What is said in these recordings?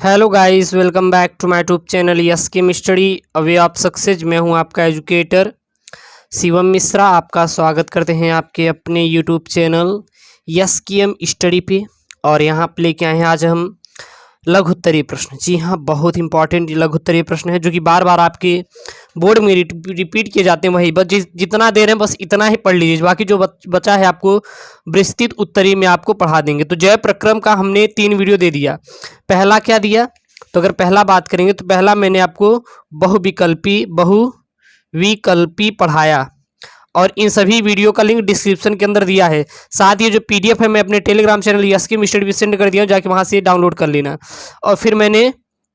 Hello guys, welcome back to my YouTube channel yes chem study away of success. मैं हूं आपका educator Shivam Mishra. आपका स्वागत करते हैं आपके अपने YouTube channel yes chem study पे। और यहाँ पे लेके आए हैं आज हम लघु उत्तरीय प्रश्न। जी हाँ, बहुत इंपॉर्टेंट लघु उत्तरीय प्रश्न है जो कि बार बार आपके बोर्ड में रिपीट किए जाते हैं। वही बस जितना दे रहे हैं बस इतना ही पढ़ लीजिए, बाकी जो बचा है आपको विस्तृत उत्तरीय में आपको पढ़ा देंगे। तो जय प्रक्रम का हमने 3 वीडियो दे दिया। पहला क्या दिया, तो अगर पहला बात करेंगे तो पहला मैंने आपको बहुविकल्पी पढ़ाया और इन सभी वीडियो का लिंक डिस्क्रिप्शन के अंदर दिया है। साथ ही जो पीडीएफ है मैं अपने Telegram channel yes chem study पे सेंड कर दिया हूँ, जाके वहाँ से डाउनलोड कर लेना। और फिर मैंने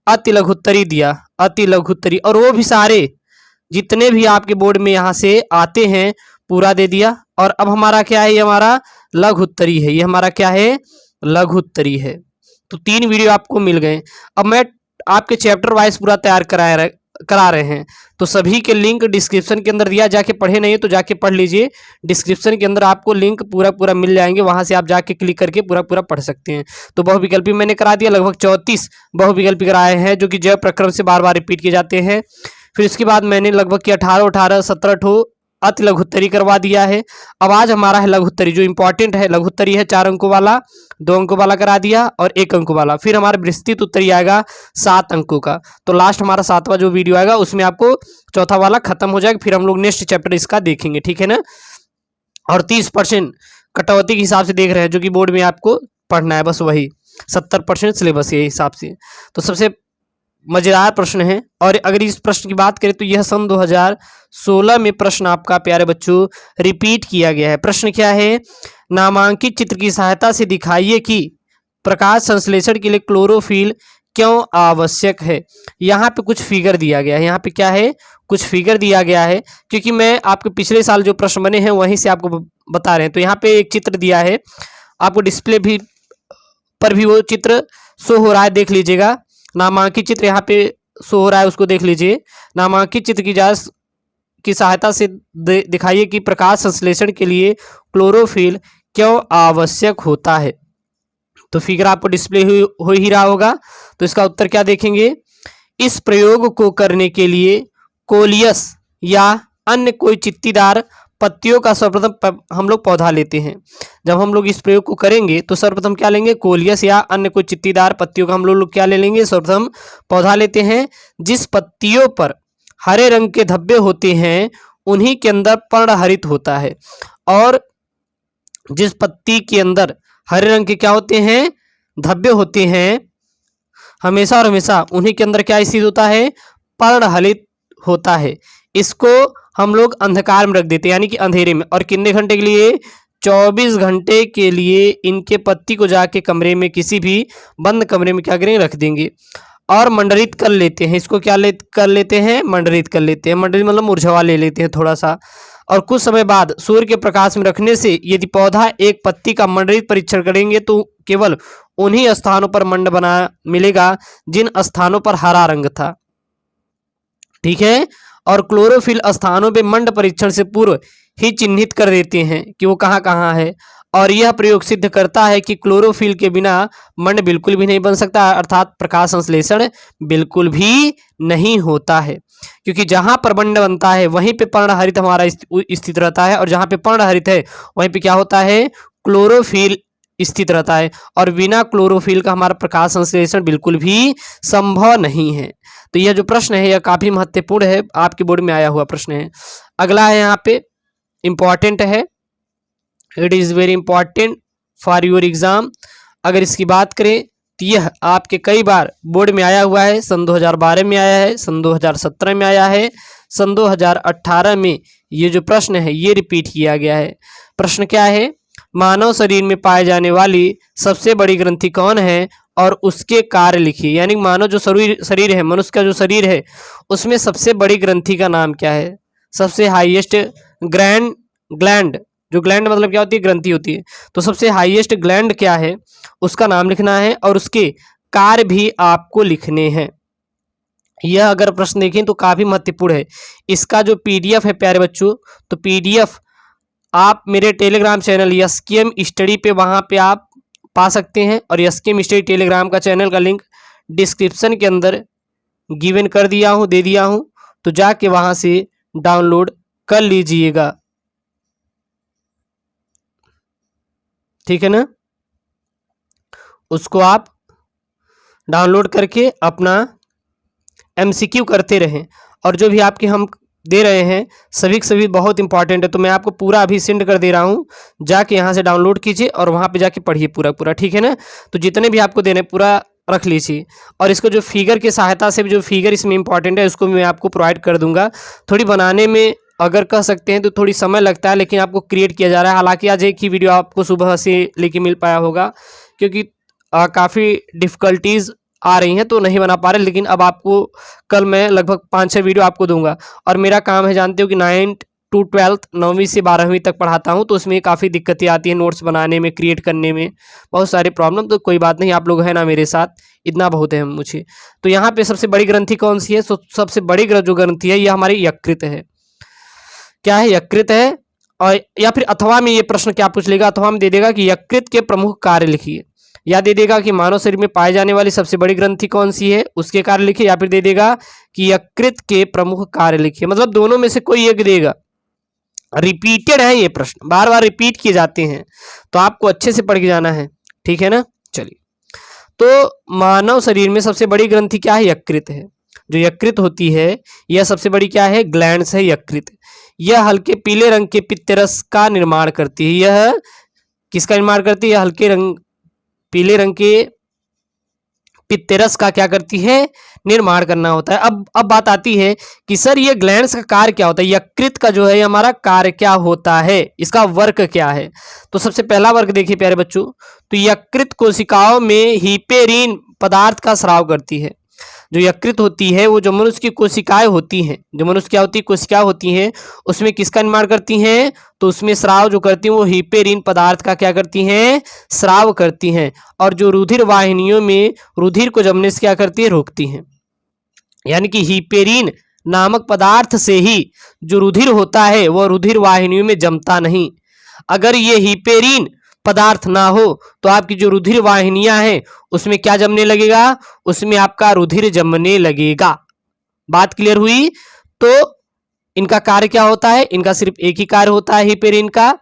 अति लघुत्तरी दिया, अति लघुत्तरी, और वो भी सारे जितने भी आपके बोर्ड में यहाँ से आते हैं पूरा दे दिया। और अब हमारा क्या है, ये हमारा लघुत्तरी है, ये हमारा क्या है, लघुत्तरी है। तो 3 वीडियो आपको मिल गए। अब मैं आपके चैप्टर वाइज पूरा तैयार करा रहे हैं, तो सभी के लिंक डिस्क्रिप्शन के अंदर दिया। जाके पढ़े नहीं तो जाके पढ़ लीजिए, डिस्क्रिप्शन के अंदर आपको लिंक पूरा मिल जाएंगे, वहां से आप जाके क्लिक करके पूरा पढ़ सकते हैं। तो बहुविकल्पी मैंने करा दिया, लगभग 34 बहुविकल्पी कराए हैं जो कि जय प्रक्रम से बार बार रिपीट किए जाते हैं। फिर इसके बाद मैंने लगभग कि 17 ठो अति लघुत्तरी करवा दिया है। अब आज हमारा है लघुत्तरी, जो इंपॉर्टेंट है लघुत्तरी है, 4 अंकों वाला, 2 अंकों वाला करा दिया और 1 अंक वाला। फिर हमारा विस्तृत उत्तरी आएगा 7 अंकों का। तो लास्ट हमारा 7वां जो वीडियो आएगा उसमें आपको चौथा वाला खत्म हो जाएगा। फिर हम लोग नेक्स्ट चैप्टर इसका देखेंगे, ठीक है ना। और 30% कटौती के हिसाब से देख रहे हैं, जो कि बोर्ड में आपको पढ़ना है, बस वही 70% सिलेबस के हिसाब से। तो सबसे मजेदार प्रश्न है। और अगर इस प्रश्न की बात करें तो यह सन 2016 में प्रश्न आपका प्यारे बच्चों रिपीट किया गया है। प्रश्न क्या है, नामांकित चित्र की सहायता से दिखाइए कि प्रकाश संश्लेषण के लिए क्लोरोफिल क्यों आवश्यक है। यहाँ पे कुछ फिगर दिया गया है, यहाँ पे क्या है, कुछ फिगर दिया गया है, क्योंकि मैं आपके पिछले साल जो प्रश्न बने हैं वहीं से आपको बता रहे हैं। तो यहाँ पे एक चित्र दिया है, आपको डिस्प्ले भी पर भी वो चित्र शो हो रहा है, देख लीजिएगा। नामांकित चित्र यहाँ पे शो हो रहा है, उसको देख लीजिए। नामांकित चित्र की सहायता से दिखाइए कि प्रकाश संश्लेषण के लिए क्लोरोफिल क्यों आवश्यक होता है। तो फिगर आपको डिस्प्ले हो ही रहा होगा। तो इसका उत्तर क्या देखेंगे, इस प्रयोग को करने के लिए कोलियस या अन्य कोई चित्तीदार पत्तियों का सर्वप्रथम हम लोग पौधा लेते हैं। जब हम लोग इस प्रयोग को करेंगे तो सर्वप्रथम क्या लेंगे, कोलियस या अन्य कोई चित्तीदार पत्तियों का हम लोग क्या ले लेंगे, सर्वप्रथम पौधा लेते हैं। जिस पत्तियों पर हरे रंग के धब्बे होते हैं उन्हीं के अंदर पर्णहरित होता है। और जिस पत्ती के अंदर हरे रंग के क्या होते हैं, धब्बे होते हैं, हमेशा और हमेशा उन्हीं के अंदर क्या स्थित होता है, पर्णहरित होता है। इसको हम लोग अंधकार में रख देते हैं, यानी कि अंधेरे में। और कितने घंटे के लिए, 24 घंटे के लिए इनके पत्ती को जाके कमरे में, किसी भी बंद कमरे में क्या करेंगे, रख देंगे और मंडलित कर लेते हैं। इसको क्या कर लेते हैं, मंडलित कर लेते हैं। मंडलित मतलब मुरझावा ले लेते हैं थोड़ा सा। और कुछ समय बाद सूर्य के प्रकाश में रखने से यदि पौधा एक पत्ती का मंडलित परीक्षण करेंगे तो केवल उन्हीं स्थानों पर मंड बना मिलेगा जिन स्थानों पर हरा रंग था, ठीक है। और क्लोरोफिल स्थानों पे मंड परीक्षण से पूर्व ही चिन्हित कर देते हैं कि वो कहाँ कहाँ है। और यह प्रयोग सिद्ध करता है कि क्लोरोफिल के बिना मंड बिल्कुल भी नहीं बन सकता, अर्थात प्रकाश संश्लेषण बिल्कुल भी नहीं होता है। क्योंकि जहां पर मंड बनता है वहीं पे पर्णहरित हमारा स्थित रहता है, और जहां पे पर्णहरित है वहीं पे क्या होता है, क्लोरोफिल स्थित रहता है। और बिना क्लोरोफिल का हमारा प्रकाश संश्लेषण बिल्कुल भी संभव नहीं है। तो यह जो प्रश्न है यह काफी महत्वपूर्ण है, आपके बोर्ड में आया हुआ प्रश्न है। अगला है यहाँ पे इंपॉर्टेंट है, it is very important for your exam. अगर इसकी बात करें तो यह आपके कई बार बोर्ड में आया हुआ है। सन 2012 में आया है, सन 2017 में आया है, सन 2018 में ये जो प्रश्न है ये रिपीट किया गया है। प्रश्न क्या है, मानव शरीर में पाए जाने वाली सबसे बड़ी ग्रंथि कौन है और उसके कार्य लिखिए। यानी मानव जो शरीर है, मनुष्य का जो शरीर है उसमें सबसे बड़ी ग्रंथि का नाम क्या है, सबसे हाईएस्ट ग्लैंड, जो ग्लैंड मतलब क्या होती है, ग्रंथि होती है। तो सबसे हाईएस्ट ग्लैंड क्या है उसका नाम लिखना है और उसके कार्य भी आपको लिखने हैं। यह अगर प्रश्न देखें तो काफी महत्वपूर्ण है। इसका जो पीडीएफ है प्यारे बच्चों, तो पीडीएफ आप मेरे Telegram channel yes chem study पे वहाँ पे आप पा सकते हैं। और यस केम स्टडी टेलीग्राम का चैनल का लिंक डिस्क्रिप्शन के अंदर गिवन कर दिया हूँ, दे दिया हूँ, तो जाके वहाँ से डाउनलोड कर लीजिएगा, ठीक है ना। उसको आप डाउनलोड करके अपना एमसीक्यू करते रहें, और जो भी आपके हम दे रहे हैं सभी के सभी बहुत इंपॉर्टेंट है, तो मैं आपको पूरा अभी सेंड कर दे रहा हूँ, जाके यहाँ से डाउनलोड कीजिए और वहाँ पे जाके पढ़िए पूरा पूरा, ठीक है ना। तो जितने भी आपको देने पूरा रख लीजिए, और इसको जो फिगर की सहायता से जो फिगर इसमें इंपॉर्टेंट है उसको मैं आपको प्रोवाइड कर दूंगा। थोड़ी बनाने में अगर कह सकते हैं तो थोड़ी समय लगता है, लेकिन आपको क्रिएट किया जा रहा है। हालांकि आज एक ही वीडियो आपको सुबह से लेके मिल पाया होगा, क्योंकि काफ़ी डिफ़िकल्टीज़ आ रही हैं तो नहीं बना पा रहे, लेकिन अब आपको कल मैं लगभग 5-6 वीडियो आपको दूंगा। और मेरा काम है, जानते हो कि 9th to 12th 9वीं से 12वीं तक पढ़ाता हूं, तो उसमें काफ़ी दिक्कतें आती हैं नोट्स बनाने में, क्रिएट करने में, बहुत सारे प्रॉब्लम। तो कोई बात नहीं, आप लोग हैं ना मेरे साथ, इतना बहुत है मुझे। तो यहाँ पे सबसे बड़ी ग्रंथि कौन सी है? सबसे बड़ी जो ग्रंथि है ये हमारी यकृत है। क्या है? यकृत है। और या फिर अथवा में ये प्रश्न क्या पूछ लेगा, अथवा में दे देगा कि यकृत के प्रमुख कार्य लिखिए, या दे देगा कि मानव शरीर में पाई जाने वाली सबसे बड़ी ग्रंथि कौन सी है उसके कार्य लिखिए, या फिर दे देगा कि यकृत के प्रमुख कार्य लिखिए। मतलब दोनों में से कोई एक देगा। रिपीटेड है ये प्रश्न, बार बार रिपीट किए जाते हैं, तो आपको अच्छे से पढ़ के जाना है, ठीक है ना। चलिए, तो मानव शरीर में सबसे बड़ी ग्रंथि क्या है? यकृत है। जो यकृत होती है यह सबसे बड़ी क्या है? ग्लैंड्स है यकृत। यह हल्के पीले रंग के पित्तरस का निर्माण करती है। यह किसका निर्माण करती है? यह हल्के पीले रंग के पित्तरस का क्या करती है? निर्माण करना होता है। अब बात आती है कि सर ये ग्लैंड्स का कार्य क्या होता है, यकृत का जो है हमारा कार्य क्या होता है, इसका वर्क क्या है। तो सबसे पहला वर्क देखिए प्यारे बच्चों, तो यकृत कोशिकाओं में हीपेरिन पदार्थ का स्राव करती है। जो यकृत होती है वो जो मनुष्य की कोशिकाएं होती हैं, जो मनुष्य क्या होती है? कोशिकाएं होती हैं, उसमें किसका निर्माण करती हैं? तो उसमें स्राव जो करती हैं वो हीपेरिन पदार्थ का क्या करती हैं? स्राव करती हैं। और जो रुधिर वाहिनियों में रुधिर को जमने से क्या करती है? रोकती हैं। यानी कि हीपेरिन नामक पदार्थ से ही जो रुधिर होता है वह रुधिर वाहिनियों में जमता नहीं। अगर ये हीपेरिन पदार्थ ना हो तो आपकी जो रुधिर वाहिनियां हैं उसमें क्या जमने लगेगा? उसमें आपका रुधिर जमने लगेगा। बात क्लियर हुई? तो इनका कार्य क्या होता है? इनका सिर्फ एक ही कार्य होता है हीपेरिन का।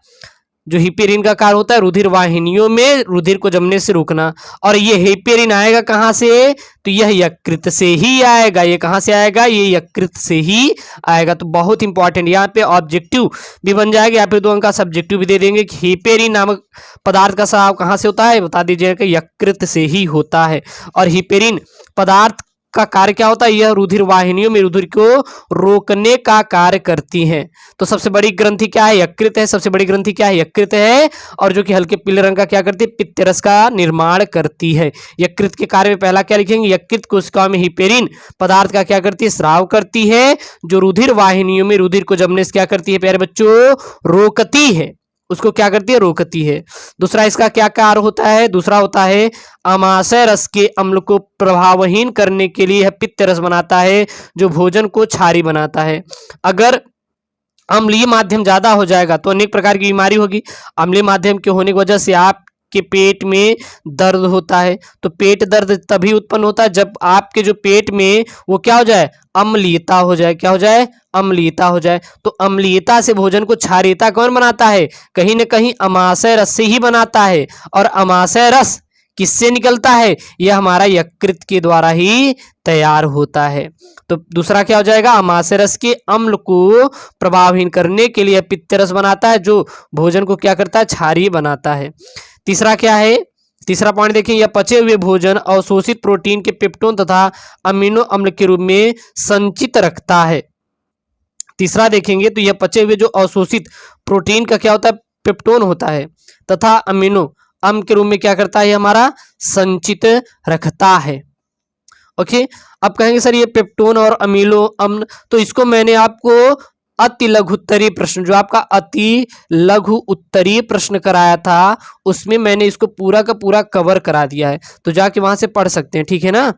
जो हीपेरिन का कार्य होता है रुधिर वाहिनियों में रुधिर को जमने से रोकना। और ये हीपेरिन आएगा कहाँ से? तो यह यकृत से ही आएगा। ये कहाँ से आएगा? ये यकृत से ही आएगा। तो बहुत इंपॉर्टेंट, यहाँ पे ऑब्जेक्टिव भी बन जाएगा, या फिर 2 अंक का सब्जेक्टिव भी दे देंगे कि हीपेरिन नामक पदार्थ का स्राव कहाँ से होता है? बता दीजिएगा कि यकृत से ही होता है। और हीपेरिन पदार्थ का कार्य क्या होता है? यह रुधिर वाहिनियों में रुधिर को रोकने का कार्य करती हैं। तो सबसे बड़ी ग्रंथि क्या है? यकृत है। सबसे बड़ी ग्रंथि क्या है? यकृत है। और जो कि हल्के पीले रंग का क्या करती है? पित्तरस का निर्माण करती है। यकृत के कार्य में पहला क्या लिखेंगे? यकृत कोशिकाओं में हीपेरिन पदार्थ का क्या करती है? स्राव करती है, जो रुधिर वाहिनियों में रुधिर को जमने से क्या करती है प्यारे बच्चों? रोकती है। उसको क्या करती है? रोकती है। दूसरा इसका क्या कार्य होता है? दूसरा होता है अमाशय रस के अम्ल को प्रभावहीन करने के लिए यह पित्त रस बनाता है, जो भोजन को क्षारी बनाता है। अगर अम्लीय माध्यम ज्यादा हो जाएगा तो अनेक प्रकार की बीमारी होगी। अम्लीय माध्यम के होने की वजह से आपके पेट में दर्द होता है। तो पेट दर्द तभी उत्पन्न होता है जब आपके जो पेट में वो क्या हो जाए? अम्लीयता हो जाए। क्या हो जाए? अम्लीयता हो जाए। तो अम्लीयता से भोजन को क्षारीयता कौन बनाता है? कहीं ना कहीं अमाशय रस से ही बनाता है। और अमाशय रस किससे निकलता है? यह हमारा यकृत के द्वारा ही तैयार होता है। तो दूसरा क्या हो जाएगा? अमाशय रस के अम्ल को प्रभावहीन करने के लिए पित्त रस बनाता है, जो भोजन को क्या करता है? क्षारीय बनाता है। तीसरा क्या है? तीसरा पॉइंट देखिए, यह पचे हुए भोजन अवशोषित प्रोटीन के पेप्टोन तथा अमीनो अम्ल के रूप में संचित रखता है। तीसरा देखेंगे तो यह पचे हुए जो अवशोषित प्रोटीन का क्या होता है? पेप्टोन होता है, तथा अमीनो अम्ल के रूप में क्या करता है? हमारा संचित रखता है। ओके, अब कहेंगे सर ये पेप्टोन और अमीनो अम्ल, तो इसको मैंने आपको अति लघु उत्तरीय प्रश्न, जो आपका अति लघु उत्तरीय प्रश्न कराया था, उसमें मैंने इसको पूरा का पूरा कवर करा दिया है, तो जाके वहां से पढ़ सकते हैं, ठीक है ना।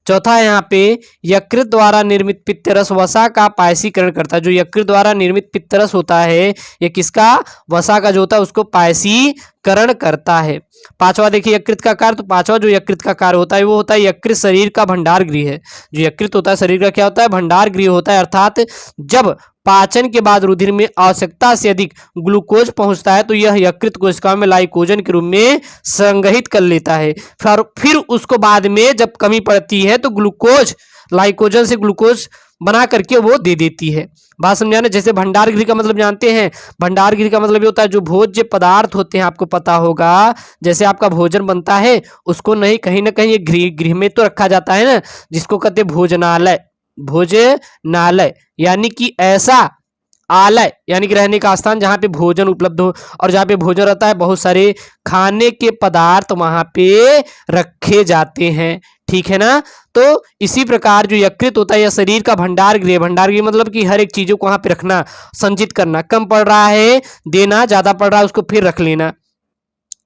चौथा है यहाँ पे, यकृत द्वारा निर्मित पित्तरस वसा का पायसीकरण करता है। जो यकृत द्वारा निर्मित पित्तरस होता है ये किसका? वसा का जो होता है उसको पायसीकरण करण करता है। पांचवा देखिए यकृत का कार्य, तो पांचवा जो यकृत का कार्य होता है वो होता है यकृत शरीर का भंडार गृह है। जो यकृत होता है शरीर का क्या होता है, भंडार गृह होता है। अर्थात जब पाचन के बाद रुधिर में आवश्यकता से अधिक ग्लूकोज पहुंचता है तो यह यकृत कोशिकाओं में लाइकोजन के रूप में संग्रहित कर लेता है। फिर उसको बाद में जब कमी पड़ती है तो ग्लूकोज, लाइकोजन से ग्लूकोज बना करके वो दे देती है। बात समझा ना। जैसे भंडार गृह का मतलब जानते हैं, भंडार गृह का मतलब ये होता है जो भोज्य पदार्थ होते हैं, आपको पता होगा जैसे आपका भोजन बनता है उसको नहीं कहीं ना कहीं गृह में तो रखा जाता है ना, जिसको कहते हैं भोजनालय। भोजनालय यानी कि ऐसा आलय यानी कि रहने का स्थान जहाँ पे भोजन उपलब्ध हो, और जहाँ पे भोजन रहता है बहुत सारे खाने के पदार्थ वहां पे रखे जाते हैं। ठीक है ना। तो इसी प्रकार जो यकृत होता है यह शरीर का भंडार गृह, भंडार गृह मतलब कि हर एक चीजों को वहां पे रखना, संचित करना। कम पड़ रहा है देना, ज्यादा पड़ रहा है उसको फिर रख लेना।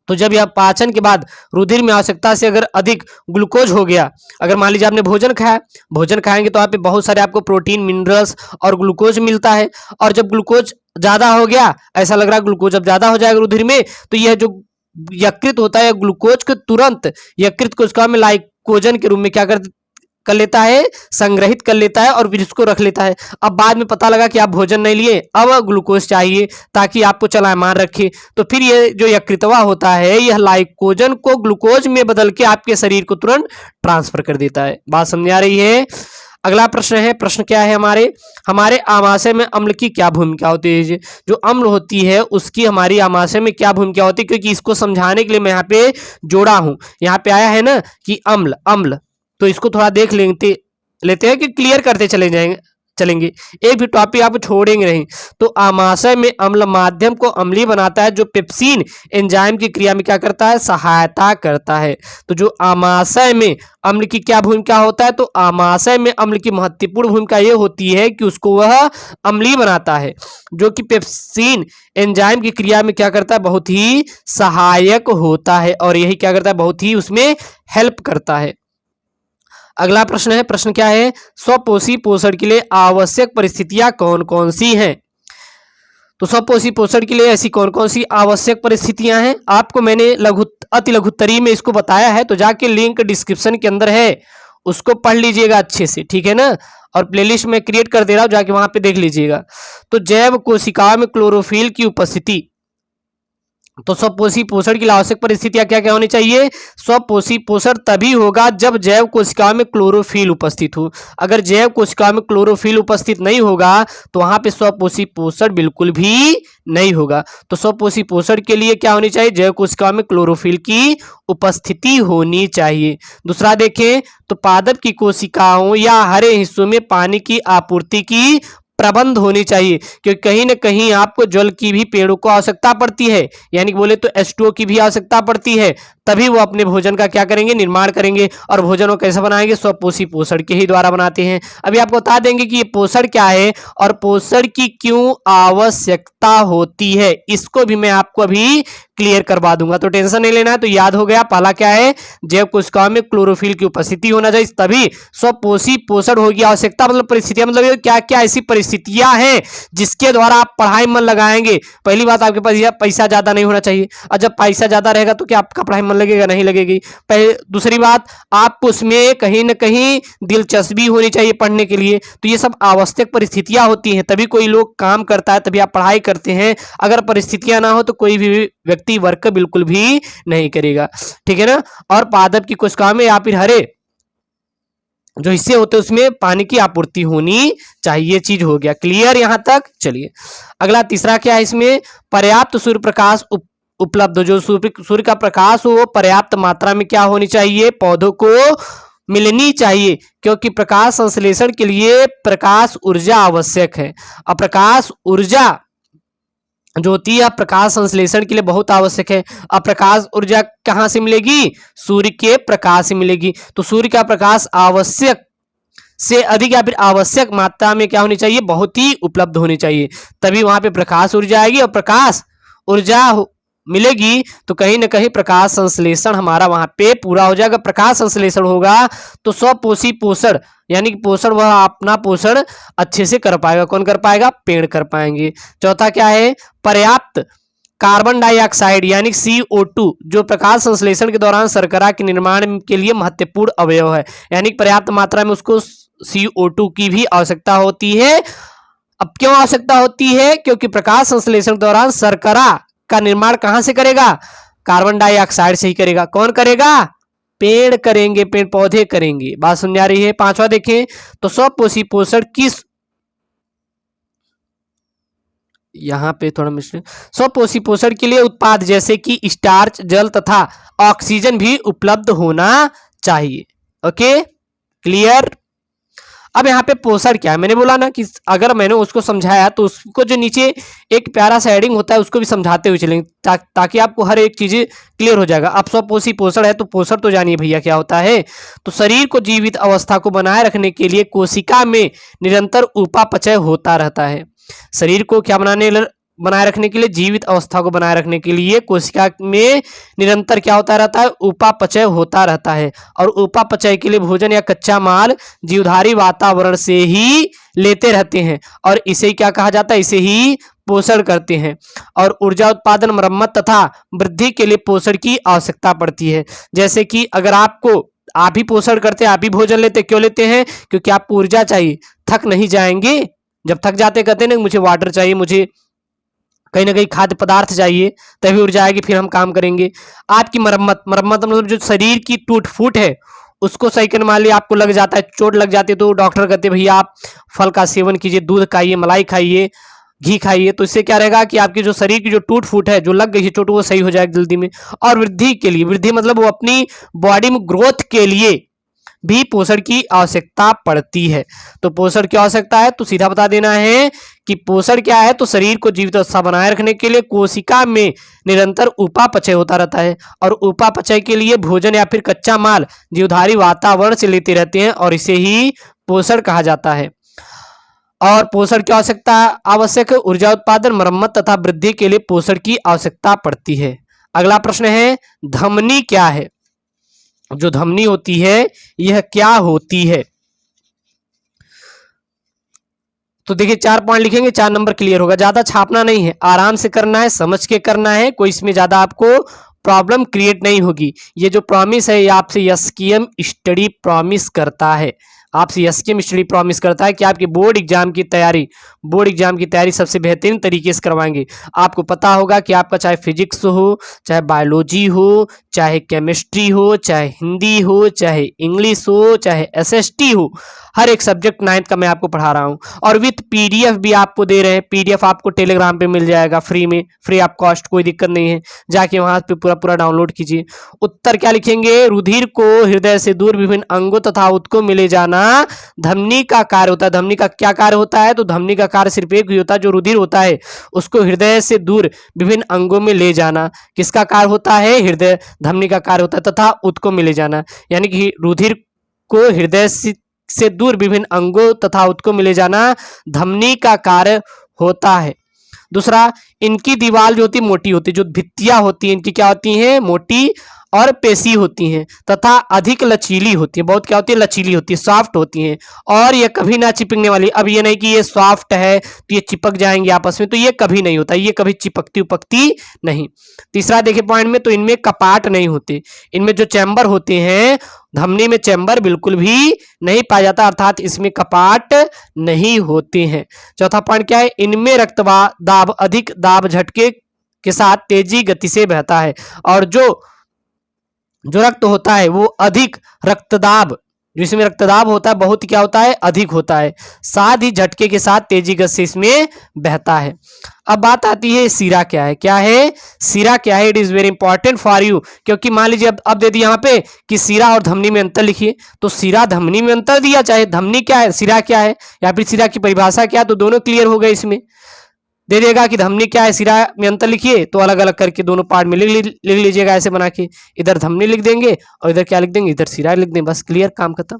तो जब यह पाचन के बाद रुधिर में आवश्यकता से अगर अधिक ग्लूकोज हो गया, अगर मान लीजिए आपने भोजन खाया, भोजन खाएंगे तो आप पे बहुत सारे आपको प्रोटीन, मिनरल्स और ग्लूकोज मिलता है। और जब ग्लूकोज ज्यादा हो गया, ऐसा लग रहा है ग्लूकोज अब ज्यादा हो जाएगा रुधिर में, तो यह जो यकृत होता है ग्लूकोज को तुरंत यकृत कोशिकाओं में लाइकोजन के रूप में क्या कर लेता है, संग्रहित कर लेता है और फिर इसको रख लेता है। अब बाद में पता लगा कि आप भोजन नहीं लिए, अब ग्लूकोज चाहिए ताकि आपको चलायमान रखे, तो फिर ये जो यकृतवा होता है यह लाइकोजन को ग्लूकोज में बदल के आपके शरीर को तुरंत ट्रांसफर कर देता है। बात समझ आ रही है। अगला प्रश्न है, प्रश्न क्या है हमारे आमाशय में अम्ल की क्या भूमिका होती है। जो अम्ल होती है उसकी हमारी आमाशय में क्या भूमिका होती है, क्योंकि इसको समझाने के लिए मैं यहाँ पे जोड़ा हूं। यहाँ पे आया है ना कि अम्ल, तो इसको थोड़ा देख लेते हैं कि क्लियर करते चलेंगे, एक भी टॉपिक आप छोड़ेंगे नहीं। तो आमाशय में अम्ल माध्यम को अम्लीय बनाता है, जो पेप्सिन एंजाइम की क्रिया में क्या करता है, सहायता करता है। तो जो आमाशय में अम्ल की क्या भूमिका होता है, तो आमाशय में अम्ल की महत्वपूर्ण भूमिका ये होती है कि उसको वह अम्लीय बनाता है, जो कि पेप्सिन एंजाइम की क्रिया में क्या करता है, बहुत ही सहायक होता है, और यही क्या करता है, बहुत ही उसमें हेल्प करता है। अगला प्रश्न है, प्रश्न क्या है, स्वपोषी पोषण के लिए आवश्यक परिस्थितियां कौन कौन सी हैं। तो स्वपोषी पोषण के लिए ऐसी कौन कौन सी आवश्यक परिस्थितियां हैं, आपको मैंने अति लघुत्तरी में इसको बताया है, तो जाके लिंक डिस्क्रिप्शन के अंदर है, उसको पढ़ लीजिएगा अच्छे से। ठीक है ना। और प्लेलिस्ट में क्रिएट कर दे रहा हूं, जाके वहां पे देख लीजिएगा। तो जैव कोशिकाओं में क्लोरोफिल की उपस्थिति, तो स्वपोषी पोषण की आवश्यक परिस्थितियां क्या क्या होनी चाहिए। स्वपोषी पोषण तभी होगा जब जैव कोशिकाओं में क्लोरोफिल उपस्थित हो। अगर जैव कोशिकाओं में क्लोरोफिल उपस्थित नहीं होगा तो वहां पे स्वपोषी पोषण बिल्कुल भी नहीं होगा। तो स्वपोषी पोषण के लिए क्या होनी चाहिए, जैव कोशिकाओं में क्लोरोफिल की उपस्थिति होनी चाहिए। दूसरा देखें तो पादप की कोशिकाओं या हरे हिस्सों में पानी की आपूर्ति की प्रबंध होनी चाहिए, क्योंकि कहीं ना कहीं आपको जल की भी पेड़ों को आवश्यकता पड़ती है, यानी कि बोले तो H2O की भी आवश्यकता पड़ती है, तभी वो अपने भोजन का क्या करेंगे, निर्माण करेंगे। और भोजन को कैसे बनाएंगे, स्वपोषी पोषण के ही द्वारा बनाते हैं। अभी आपको बता देंगे कि ये पोषण क्या है और पोषण की क्यों आवश्यकता होती है, इसको भी मैं आपको अभी क्लियर करवा दूंगा, तो टेंशन नहीं लेना है। तो याद हो गया, पहला क्या है, जैव कोशिकाओं में क्लोरोफिल की उपस्थिति होना चाहिए, तभी स्वपोषी पोषण होगी। आवश्यकता मतलब परिस्थितियां, मतलब क्या क्या ऐसी परिस्थितियां हैं जिसके द्वारा आप पढ़ाई मन लगाएंगे। पहली बात, आपके पास पैसा ज्यादा नहीं होना चाहिए, और जब पैसा ज्यादा रहेगा तो क्या आपका पढ़ाई मन लगेगा, नहीं लगेगी। दूसरी बात, आपको उसमें कहीं ना कहीं दिलचस्पी होनी चाहिए पढ़ने के लिए। तो ये सब आवश्यक परिस्थितियां होती हैं, तभी कोई लोग काम करता है, तभी आप पढ़ाई करते हैं। अगर परिस्थितियां ना हो तो कोई भी व्यक्ति वर्क बिल्कुल भी नहीं करेगा। ठीक है ना। और पादप की कोशिकाओं में या फिर हरे जो हिस्से होते हैं उसमें पानी की आपूर्ति होनी चाहिए, चीज हो गया क्लियर यहां तक। चलिए अगला तीसरा क्या है, इसमें पर्याप्त सूर्य प्रकाश उपलब्ध, जो सूर्य का प्रकाश हो वो पर्याप्त मात्रा में क्या होनी चाहिए, पौधों को मिलनी चाहिए, क्योंकि प्रकाश संश्लेषण के लिए प्रकाश ऊर्जा आवश्यक है। और प्रकाश ऊर्जा जो होती है प्रकाश संश्लेषण के लिए बहुत आवश्यक है। अब प्रकाश ऊर्जा कहां से मिलेगी, सूर्य के प्रकाश से मिलेगी। तो सूर्य का प्रकाश आवश्यक से अधिक या फिर आवश्यक मात्रा में क्या होनी चाहिए, बहुत ही उपलब्ध होनी चाहिए, तभी वहां पे प्रकाश ऊर्जा आएगी। और प्रकाश ऊर्जा मिलेगी तो कहीं ना कहीं प्रकाश संश्लेषण हमारा वहां पे पूरा हो जाएगा। प्रकाश संश्लेषण होगा तो स्वपोषी पोषण यानी कि पोषण, वह अपना पोषण अच्छे से कर पाएगा। कौन कर पाएगा, पेड़ कर पाएंगे। चौथा क्या है, पर्याप्त कार्बन डाइऑक्साइड यानी CO2 जो प्रकाश संश्लेषण के दौरान शर्करा के निर्माण के लिए महत्वपूर्ण अवयव है, यानी पर्याप्त मात्रा में उसको CO2 की भी आवश्यकता होती है। अब क्यों आवश्यकता होती है? क्योंकि प्रकाश संश्लेषण के दौरान शर्करा का निर्माण कहां से करेगा? कार्बन डाइऑक्साइड से ही करेगा। कौन करेगा? पेड़ करेंगे, पेड़ पौधे करेंगे। बात समझ आ रही है? पांचवा देखें तो स्वपोषी पोषण किस, यहां पे थोड़ा मिश्रण, स्वपोषी पोषण के लिए उत्पाद जैसे कि स्टार्च, जल तथा ऑक्सीजन भी उपलब्ध होना चाहिए। Okay, clear. अब यहाँ पे पोषण क्या है, मैंने बोला ना कि अगर मैंने उसको समझाया तो उसको जो नीचे एक प्यारा सा हेडिंग होता है उसको भी समझाते हुए चलेंगे ताकि आपको हर एक चीज क्लियर हो जाएगा। अब स्वपोषी पोषण है तो पोषण तो जानिए भैया क्या होता है। तो शरीर को जीवित अवस्था को बनाए रखने के लिए कोशिका में निरंतर उपापचय होता रहता है। शरीर को क्या बनाए रखने के लिए, जीवित अवस्था को बनाए रखने के लिए कोशिका में निरंतर क्या होता रहता है? उपापचय होता रहता है। और उपापचय के लिए भोजन या कच्चा माल जीवधारी वातावरण से ही लेते रहते हैं और इसे क्या कहा जाता है? इसे ही पोषण करते हैं। और ऊर्जा उत्पादन, मरम्मत तथा वृद्धि के लिए पोषण की आवश्यकता पड़ती है। जैसे कि अगर आप ही पोषण करते हैं, आप ही भोजन लेते, क्यों लेते हैं? क्योंकि आपको ऊर्जा चाहिए, थक नहीं जाएंगे। जब थक जाते कहते हैं ना मुझे वाटर चाहिए, मुझे कहीं ना कहीं खाद्य पदार्थ चाहिए, तभी ऊर्जा आएगी, फिर हम काम करेंगे। आपकी मरम्मत मतलब जो शरीर की टूट फूट है उसको सही करने, मान लिया आपको लग जाता है, चोट लग जाती है तो डॉक्टर कहते हैं भैया आप फल का सेवन कीजिए, दूध खाइए, मलाई खाइए, घी खाइए। तो इससे क्या रहेगा कि आपकी जो शरीर की जो टूट फूट है, जो लग गई है चोट, वो सही हो जाएगी जल्दी में। और वृद्धि के लिए, वृद्धि मतलब वो अपनी बॉडी में ग्रोथ के लिए भी पोषण की आवश्यकता पड़ती है। तो पोषण की आवश्यकता है तो सीधा बता देना है कि पोषण क्या है। तो शरीर को जीवित अवस्था बनाए रखने के लिए कोशिका में निरंतर उपापचय होता रहता है और उपापचय के लिए भोजन या फिर कच्चा माल जीवधारी वातावरण से लेते रहते हैं और इसे ही पोषण कहा जाता है। और पोषण की आवश्यकता आवश्यक है, ऊर्जा उत्पादन, मरम्मत तथा वृद्धि के लिए पोषण की आवश्यकता पड़ती है। अगला प्रश्न है धमनी क्या है? जो धमनी होती है यह क्या होती है? तो देखिए 4 पॉइंट लिखेंगे, 4 नंबर क्लियर होगा। ज्यादा छापना नहीं है, आराम से करना है, समझ के करना है, कोई इसमें ज्यादा आपको प्रॉब्लम क्रिएट नहीं होगी। ये जो प्रॉमिस है ये आपसे एसकेएम स्टडी प्रॉमिस करता है, आपसे एसकेएम स्टडी प्रॉमिस करता है कि आपकी बोर्ड एग्जाम की तैयारी सबसे बेहतरीन तरीके से करवाएंगे। आपको पता होगा कि आपका चाहे फिजिक्स हो, चाहे बायोलॉजी हो, चाहे केमिस्ट्री हो, चाहे हिंदी हो, चाहे इंग्लिश हो, चाहे एसएसटी हो, हर एक सब्जेक्ट 9th का मैं आपको पढ़ा रहा हूं और विथ पीडीएफ भी आपको दे रहे हैं। पीडीएफ आपको टेलीग्राम पे मिल जाएगा फ्री में, फ्री ऑफ कॉस्ट, कोई दिक्कत नहीं है, जाके वहां पे पूरा डाउनलोड कीजिए। उत्तर क्या लिखेंगे? रुधिर को हृदय से दूर विभिन्न अंगों तथा ऊतकों में ले जाना धमनी का कार्य होता है। धमनी का क्या कार्य होता है? तो धमनी का कार्य सिर्फ एक ही होता है, जो रुधिर होता है उसको हृदय से दूर विभिन्न अंगों में ले जाना। किसका कार्य होता है? हृदय, धमनी का कार्य होता है तथा ऊतकों में ले जाना, यानी कि रुधिर को हृदय से दूर विभिन्न अंगों तथा ऊतकों में ले जाना धमनी का कार्य होता है। दूसरा, इनकी दीवार जो होती है मोटी होती है, जो भित्तियां होती हैं इनकी क्या होती हैं? मोटी और पेशी होती हैं तथा अधिक लचीली होती है। बहुत क्या होती है? लचीली होती है, सॉफ्ट होती हैं और ये कभी ना चिपकने वाली। अब ये नहीं कि ये सॉफ्ट है तो ये चिपक जाएंगे आपस में, तो ये कभी नहीं होता, ये कभी चिपकती उपकती नहीं। तीसरा देखिए पॉइंट में, तो इनमें कपाट नहीं होते, इनमें जो चैम्बर होते हैं, धमनी में चैम्बर बिल्कुल भी नहीं पाया जाता, अर्थात इसमें कपाट नहीं होते हैं। चौथा पॉइंट क्या है? इनमें रक्त दाब अधिक दाब झटके के साथ तेजी गति से बहता है और जो रक्त होता है वो अधिक रक्तदाब, जो इसमें रक्तदाब होता है बहुत क्या होता है? अधिक होता है, साथ ही झटके के साथ तेजी गति से इसमें बहता है। अब बात आती है सीरा क्या है? क्या है सीरा? क्या है? It is very important for you, क्योंकि मान लीजिए अब दे दिया यहाँ पे कि सीरा और धमनी में अंतर लिखिए, तो सीरा धमनी में अंतर दिया, चाहे धमनी क्या है, सीरा क्या है, या फिर सीरा की परिभाषा क्या है, तो दोनों क्लियर हो गए। इसमें दे देगा कि धमनी क्या है, सीरा में अंतर लिखिए, तो अलग अलग करके दोनों पार्ट में लिख लीजिएगा ऐसे बना के, इधर धमनी लिख देंगे और इधर क्या लिख देंगे? इधर सीरा लिख देंगे, बस क्लियर, काम खत्म।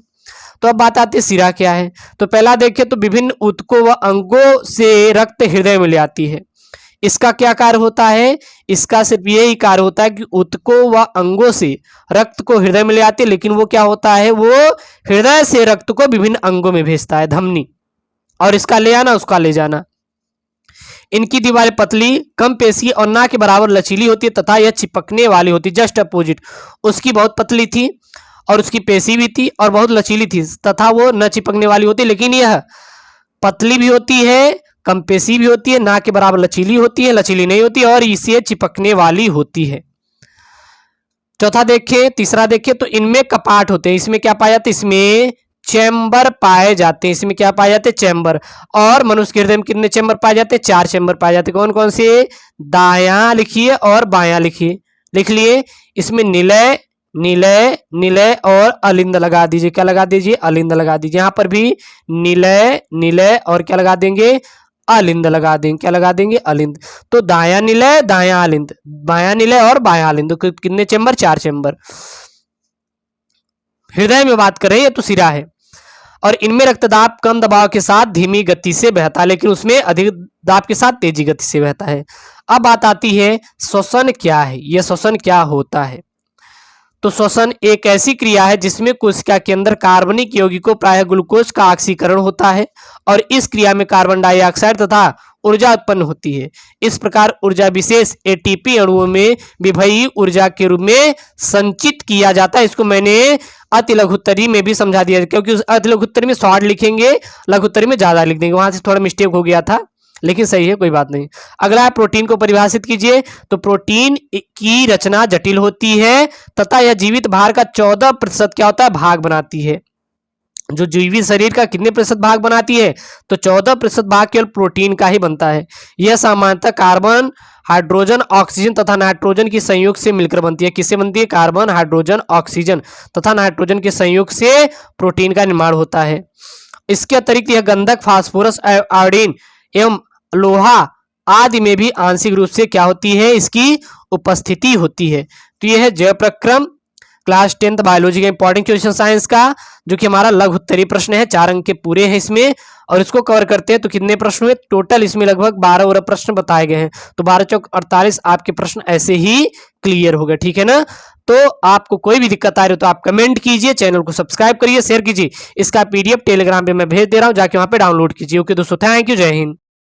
तो अब बात आती है सीरा क्या है। तो पहला देखिए, तो विभिन्न ऊतकों व अंगों से रक्त हृदय में ले आती है। इसका क्या कार्य होता है? इसका सिर्फ यही कार्य होता है कि ऊतकों व अंगों से रक्त को हृदय में ले आती है, लेकिन वो क्या होता है? वो हृदय से रक्त को विभिन्न अंगों में भेजता है, धमनी, और इसका ले आना उसका ले जाना। इनकी दीवारें पतली, कम पेशी और ना के बराबर लचीली होती है तथा यह चिपकने वाली होती है। जस्ट अपोजिट, उसकी बहुत पतली थी और उसकी पेशी भी थी और बहुत लचीली थी तथा वो न चिपकने वाली होती, लेकिन यह पतली भी होती है, कम पेशी भी होती है, ना के बराबर लचीली होती है, लचीली नहीं होती और इसे चिपकने वाली होती है। चौथा देखिए, तीसरा देखिए, तो इनमें कपाट होते हैं। इसमें क्या पाया जाता है? इसमें चैम्बर पाए जाते हैं। इसमें क्या पाए जाते हैं? चैम्बर। और मनुष्य के हृदय में कितने चैम्बर पाए जाते हैं? 4 चैम्बर पाए जाते हैं। कौन कौन से? दायां लिखिए और बायां लिखिए, लिख लिए। इसमें निलय, निलय, निलय और अलिंद लगा दीजिए। क्या लगा दीजिए? अलिंद लगा दीजिए। यहां पर भी निलय, निलय और क्या लगा देंगे? अलिंद लगा देंगे। क्या लगा देंगे? अलिंद। तो दायां निलय, दायां अलिंद, बायां निलय और बायां अलिंद। तो कितने चैम्बर? 4 चैम्बर। हृदय में बात कर रहे हैं, तो सिरा है। और इनमें रक्तदाब कम दबाव के साथ धीमी गति से बहता है, लेकिन उसमें अधिक दाब के साथ तेजी गति से बहता है। अब बात आती है श्वसन क्या है, यह श्वसन क्या होता है। तो श्वसन एक ऐसी क्रिया है जिसमें कोशिका के अंदर कार्बनिक यौगिकों प्रायः ग्लूकोज का ऑक्सीकरण होता है और इस क्रिया में कार्बन डाइऑक्साइड तथा ऊर्जा उत्पन्न होती है। इस प्रकार ऊर्जा विशेष एटीपी अणुओं में विभयी ऊर्जा के रूप में संचित किया जाता है। इसको मैंने अति लघुत्तरी में भी समझा दिया, क्योंकि उस अति लघुत्तरी में शॉर्ट लिखेंगे, लघुत्तरी में ज्यादा लिख देंगे, वहां से थोड़ा मिस्टेक हो गया था, लेकिन सही है, कोई बात नहीं। अगला प्रोटीन को परिभाषित कीजिए। तो प्रोटीन की रचना जटिल होती है तथा यह जीवित भार का 14% क्या होता है? भाग बनाती है। जो जीवित शरीर का कितने प्रतिशत भाग बनाती है? तो 14% भाग केवल प्रोटीन का ही बनता है। यह सामान्यतः कार्बन, हाइड्रोजन, ऑक्सीजन तथा नाइट्रोजन के संयोग से मिलकर बनती है। किससे बनती है? कार्बन, हाइड्रोजन, ऑक्सीजन तथा नाइट्रोजन के संयोग से प्रोटीन का निर्माण होता है। इसके अतिरिक्त यह गंधक, फास्फोरस, आयोडीन एवं लोहा आदि में भी आंशिक रूप से क्या होती है? इसकी उपस्थिति होती है। तो यह है जैव प्रक्रम, क्लास 10th बायोलॉजी का इंपॉर्टेंट क्वेश्चन साइंस का, जो कि हमारा लघु उत्तरीय प्रश्न है। 4 अंक के पूरे हैं इसमें, और इसको कवर करते हैं तो कितने प्रश्न हुए टोटल? इसमें लगभग 12 प्रश्न बताए गए हैं। तो 12 चौक 48 आपके प्रश्न ऐसे ही क्लियर हो गए, ठीक है ना। तो आपको कोई भी दिक्कत आ रही हो तो आप कमेंट कीजिए, चैनल को सब्सक्राइब करिए, शेयर कीजिए। इसका PDF टेलीग्राम पे मैं भेज दे रहा हूं, जाके वहां पे डाउनलोड कीजिए। ओके दोस्तों, थैंक यू, जय हिंद।